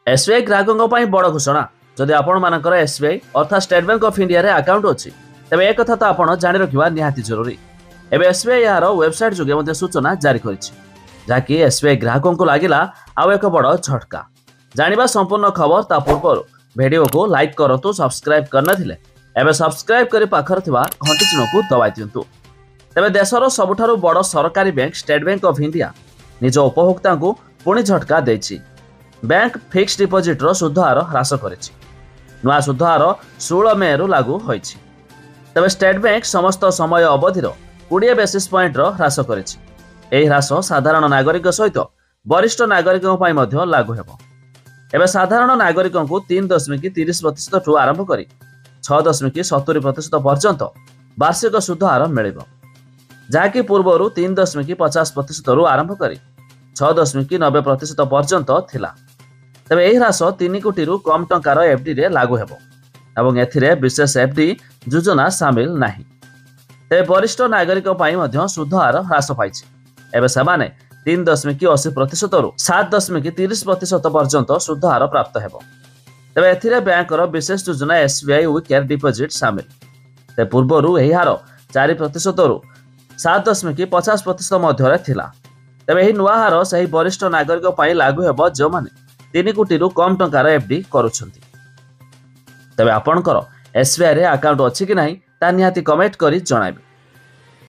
SBI ग्राहकों बड़ घोषणा जदि आपण एसबीआई अर्थात स्टेट बैंक ऑफ इंडिया रे अकाउंट अच्छी तेज एक कथा तो आप जाणी रखा निहाती जरूरी। एवं एसबीआई यार वेबसाइट जोगे सूचना जारी करी एसबीआई ग्राहकों को लगिला आउ एक बड़ झटका। जानिबा संपूर्ण खबर ता पूर्व वीडियो को लाइक करतु, सब्सक्राइब करना एवं सब्सक्राइब कर पाखर घंटी चिन्ह को दबाई दिंतु। तेज देशर सबुठारु बड़ सरकारी bank state bank of India निज उपभोक्ता को पुणी झटका देछि। बैंक फिक्स डिपोजिट रो सुध हार ह्रास करिछि। नुआ सुध हार 16 मे रु लागू होइछि। तबे स्टेट बैंक समस्त समय अवधिर 20 बेसिस पॉइंट रो ह्रास करिछि। एही ह्रास साधारण नागरिक सहित वरिष्ठ नागरिकों पई मध्य लागू हेबो। एबे साधारण नागरिकों को 3.30% ठू आरंभ करी 6.70% पर्यंत वार्षिक सुध हार मिलिबो, जहाँकि पूर्वरु 3.50% रु आरंभ करी 6.90% पर्यंत थिला। तबे एही ह्रास 3 कोटी रु कम टंकार एफडी रे लागू हेबो एवं एथिरे विशेष एफडी योजना शामिल नाही। तेबे वरिष्ठ नागरिक पई मध्य सुध हार ह्रास पाइछि। एबे सेमाने 3.80% रु 7.30% पर्यंत सुध हार प्राप्त हेबो। तेबे एथिरे बैंक रो विशेष योजना एसबीआई वी केयर डिपोजिट शामिल। ते पूर्वरु एही हार 4% रु 7.50% मध्य थिला। तेबे एही नुआ हार सही वरिष्ठ नागरिक पई लागू हेबो जो माने 3 कोटी रु कम टंकार एफडी करूछंती। तेबे आपणकर एसबीआई रे अकाउंट अछि कि नाही ता निहाती कमेंट करी जणाइबे।